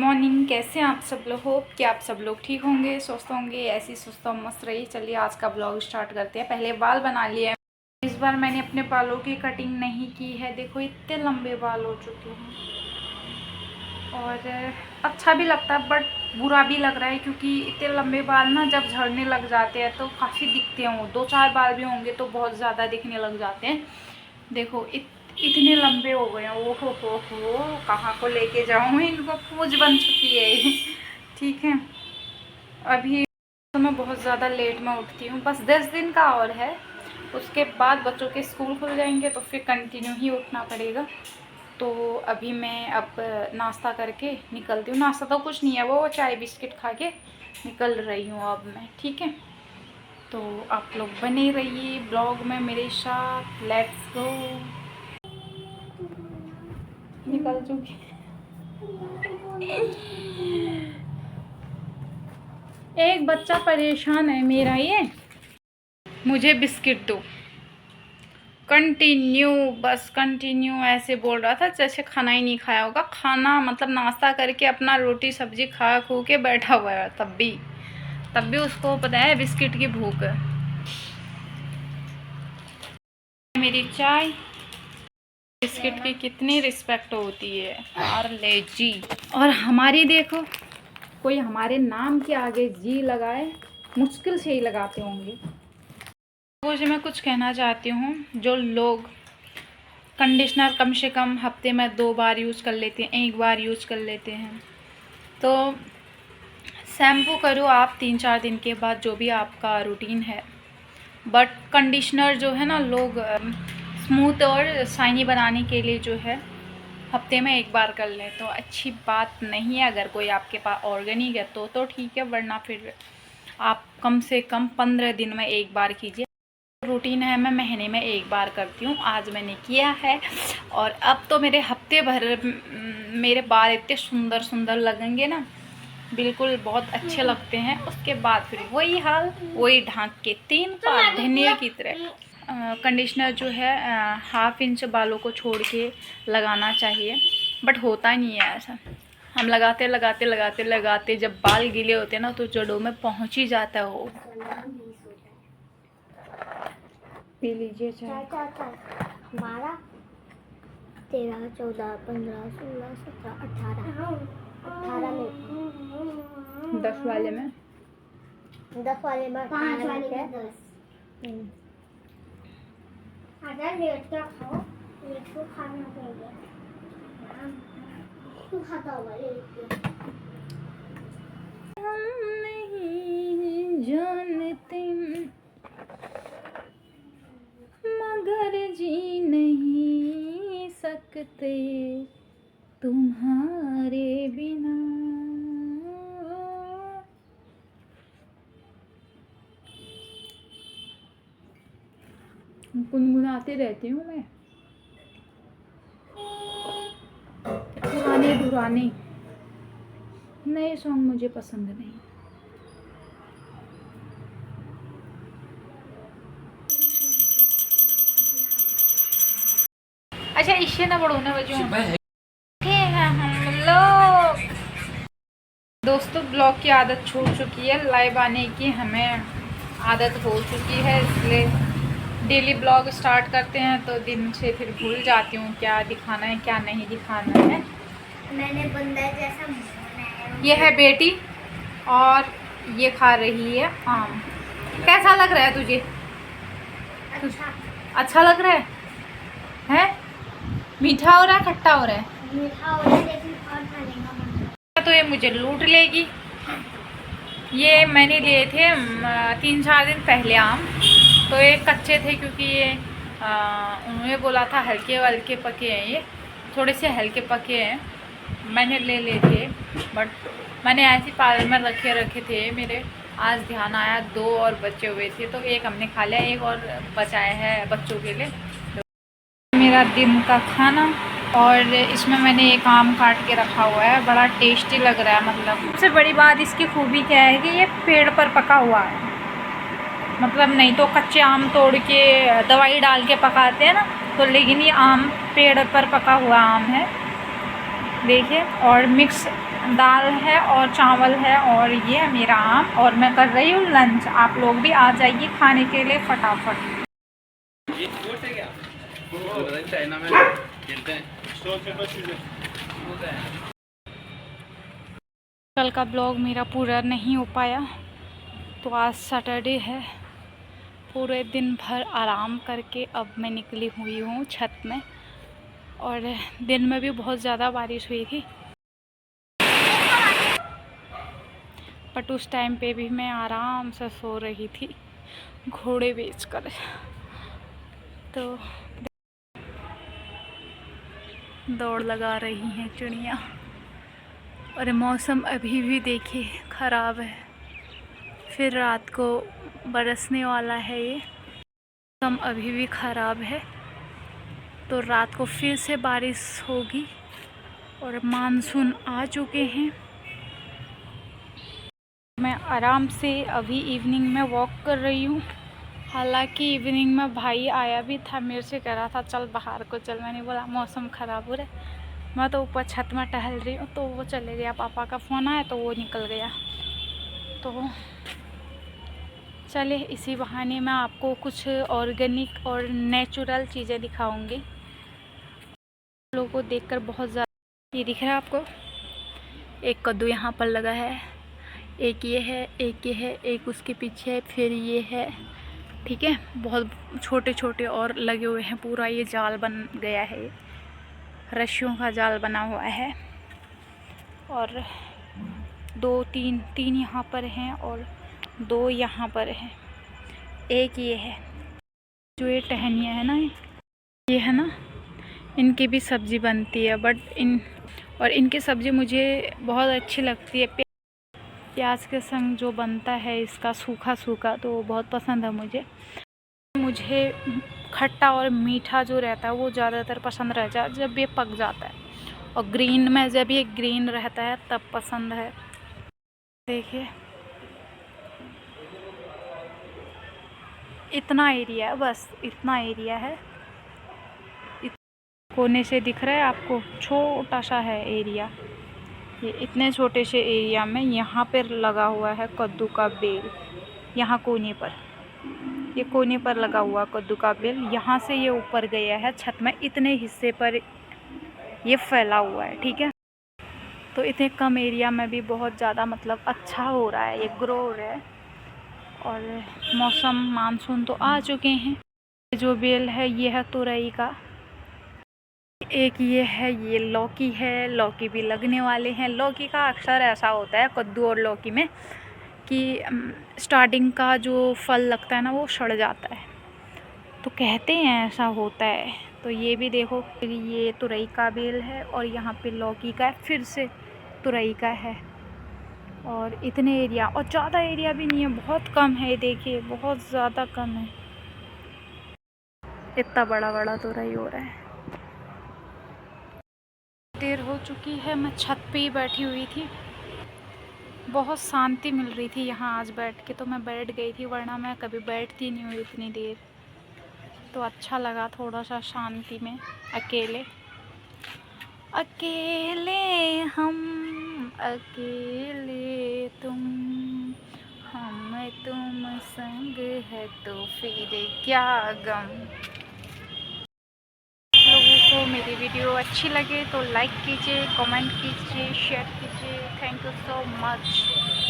Morning. कैसे हैं आप सब लोग? होप कि आप सब लोग ठीक होंगे, स्वस्थ होंगे, ऐसे ही स्वस्थ और मस्त रहिए। चलिए आज का ब्लॉग स्टार्ट करते हैं। पहले बाल बना लिए हैं। इस बार मैंने अपने बालों की कटिंग नहीं की है। देखो इतने लंबे बाल हो चुके हैं और अच्छा भी लगता है बट बुरा भी लग रहा है, क्योंकि इतने लंबे बाल ना जब झड़ने लग जाते हैं तो काफ़ी दिखते हैं। वो 2-4 बाल भी होंगे तो बहुत ज़्यादा दिखने लग जाते हैं। देखो इतने लंबे हो गए हैं। ओ हो कहाँ को लेके जाऊँ, इनको पूंछ बन चुकी है। ठीक है, अभी तो मैं बहुत ज़्यादा लेट में उठती हूँ। बस 10 दिन का और है, उसके बाद बच्चों के स्कूल खुल जाएंगे तो फिर कंटिन्यू ही उठना पड़ेगा। तो अभी मैं अब नाश्ता करके निकलती हूँ। नाश्ता तो कुछ नहीं है, वो चाय बिस्किट खा के निकल रही हूँ अब मैं। ठीक है, तो आप लोग बने रहिए ब्लॉग में मेरे साथ। Let's go. निकल चुकी। एक बच्चा परेशान है मेरा, ये मुझे बिस्किट दो कंटिन्यू, बस कंटिन्यू ऐसे बोल रहा था जैसे खाना ही नहीं खाया होगा। खाना मतलब नाश्ता करके अपना रोटी सब्जी खा खू के बैठा हुआ है, तब भी उसको पता है बिस्किट की भूख है। मेरी चाय, बिस्किट की कितनी रिस्पेक्ट होती है और ले जी। और हमारी देखो, कोई हमारे नाम के आगे जी लगाए, मुश्किल से ही लगाते होंगे। मुझे मैं कुछ कहना चाहती हूँ, जो लोग कंडीशनर कम से कम हफ्ते में 2 बार यूज़ कर लेते हैं, 1 बार यूज़ कर लेते हैं, तो शैम्पू करो आप 3-4 दिन के बाद, जो भी आपका रूटीन है। बट कंडीशनर जो है ना, लोग स्मूथ और शाइनी बनाने के लिए जो है हफ्ते में 1 बार कर लें तो अच्छी बात नहीं है। अगर कोई आपके पास ऑर्गेनिक है तो ठीक है, वरना फिर आप कम से कम 15 दिन में 1 बार कीजिए। रूटीन है, मैं महीने में 1 बार करती हूँ, आज मैंने किया है। और अब तो मेरे हफ्ते भर मेरे बाल इतने सुंदर सुंदर लगेंगे ना, बिल्कुल बहुत अच्छे लगते हैं। उसके बाद फिर वही हाल, वही ढांक के 3 पात धनिया की तरह। कंडीशनर जो है 1/2 इंच बालों को छोड़ के लगाना चाहिए, बट होता नहीं है ऐसा। हम लगाते लगाते लगाते लगाते जब बाल गीले होते हैं ना तो जड़ों में पहुंच ही जाता है वो। पी लीजिए चाय। 12, 13, 14, 15, 16, 17, 18 में 10 वाले में 10 वाले में 5 वाले में 10। अगर लेट का खाओ, लेट को खाना चाहिए। तू खाता होगा लेट। हम नहीं जानते मगर जी नहीं सकते तुम्हारे बिना। गुनगुनाते रहती हूँ मैं, पुराने नए सॉन्ग मुझे पसंद नहीं। अच्छा इससे ना बढ़ो ना बजो हैं हम लोग। दोस्तों ब्लॉग की आदत छूट चुकी है, लाइव आने की हमें आदत हो चुकी है, इसलिए डेली ब्लॉग स्टार्ट करते हैं तो दिन से फिर भूल जाती हूँ क्या दिखाना है क्या नहीं दिखाना है। मैंने बंदा जैसा बनाया। ये है बेटी और ये खा रही है आम। कैसा लग रहा है तुझे? अच्छा लग रहा है? मीठा हो रहा है खट्टा हो रहा है? मीठा हो रहा है लेकिन और खाने का मन। तो ये मुझे लूट लेगी। ये मैंने लिए थे 3-4 दिन पहले आम, तो ये कच्चे थे क्योंकि ये उन्होंने बोला था हल्के हल्के पके हैं, ये थोड़े से हल्के पके हैं। मैंने ले लिए थे बट मैंने ऐसे पाल में रखे थे। मेरे आज ध्यान आया 2 और बचे हुए थे तो एक हमने खा लिया, एक और बचाया है बच्चों के लिए। मेरा दिन का खाना, और इसमें मैंने एक आम काट के रखा हुआ है, बड़ा टेस्टी लग रहा है। मतलब सबसे बड़ी बात इसकी खूबी क्या है कि ये पेड़ पर पका हुआ है। मतलब नहीं तो कच्चे आम तोड़ के दवाई डाल के पकाते हैं ना, तो लेकिन ये आम पेड़ पर पका हुआ आम है, देखिए, और मिक्स दाल है और चावल है और ये है मेरा आम, और मैं कर रही हूँ लंच। आप लोग भी आ जाइए खाने के लिए फटाफट। चाइना में खेलते हैं। कल का ब्लॉग मेरा पूरा नहीं हो पाया, तो आज सैटरडे है। पूरे दिन भर आराम करके अब मैं निकली हुई हूँ छत में, और दिन में भी बहुत ज़्यादा बारिश हुई थी, बट उस टाइम पे भी मैं आराम से सो रही थी घोड़े बेचकर। तो दौड़ लगा रही हैं चिड़िया, और मौसम अभी भी देखिए ख़राब है, फिर रात को बरसने वाला है। ये मौसम अभी भी ख़राब है, तो रात को फिर से बारिश होगी, और मानसून आ चुके हैं। मैं आराम से अभी इवनिंग में वॉक कर रही हूँ। हालांकि इवनिंग में भाई आया भी था, मेरे से कह रहा था चल बाहर को चल। मैंने बोला मौसम ख़राब हो रहा है, मैं तो ऊपर छत में टहल रही हूँ। तो वो चले गया, पापा का फ़ोन आया तो वो निकल गया। तो चले, इसी बहाने मैं आपको कुछ ऑर्गेनिक और नेचुरल चीज़ें दिखाऊंगी। लोगों को देखकर बहुत ज़्यादा, ये दिख रहा है आपको, एक कद्दू यहाँ पर लगा है, एक ये है, एक ये है, एक उसके पीछे है, फिर ये है, ठीक है। बहुत छोटे छोटे और लगे हुए हैं। पूरा ये जाल बन गया है, ये रस्सियों का जाल बना हुआ है। और तीन यहाँ पर हैं और 2 यहाँ पर हैं। एक ये है, जो ये टहनियाँ है ना, ये है ना, इनकी भी सब्ज़ी बनती है। बट इनकी सब्ज़ी मुझे बहुत अच्छी लगती है। प्याज के संग जो बनता है इसका सूखा सूखा, तो वो बहुत पसंद है मुझे खट्टा और मीठा जो रहता है वो ज़्यादातर पसंद रहता है जब ये पक जाता है, और ग्रीन में जब ये ग्रीन रहता है तब पसंद है। देखिए इतना एरिया है, बस इतना एरिया है। कोने से दिख रहा है आपको, छोटा सा है एरिया। ये इतने छोटे से एरिया में यहाँ पर लगा हुआ है कद्दू का बेल। यहाँ कोने पर, ये कोने पर लगा हुआ कद्दू का बेल, यहाँ से ये ऊपर गया है छत में, इतने हिस्से पर ये फैला हुआ है, ठीक है। तो इतने कम एरिया में भी बहुत ज़्यादा मतलब अच्छा हो रहा है, ये ग्रो हो रहा है। और मौसम मानसून तो आ चुके हैं। जो बेल है ये है तुरई का, एक ये है, ये लौकी है, लौकी भी लगने वाले हैं। लौकी का अक्सर ऐसा होता है कद्दू और लौकी में कि स्टार्टिंग का जो फल लगता है ना वो सड़ जाता है, तो कहते हैं ऐसा होता है। तो ये भी देखो, ये तुरई का बेल है और यहाँ पे लौकी का है, फिर से तुरई का है। और इतने एरिया, और ज़्यादा एरिया भी नहीं है, बहुत कम है। देखिए बहुत ज़्यादा कम है, इतना बड़ा बड़ा तुरई हो रहा है। देर हो चुकी है, मैं छत पे ही बैठी हुई थी, बहुत शांति मिल रही थी यहाँ आज बैठ के, तो मैं बैठ गई थी, वरना मैं कभी बैठती नहीं हुई इतनी देर। तो अच्छा लगा थोड़ा सा शांति में, अकेले अकेले हम, अकेले तुम, हम तुम संग है तो फिर क्या गम। लोगों को मेरी वीडियो अच्छी लगे तो लाइक कीजिए, कमेंट कीजिए, शेयर कीजिए। Thank you so much.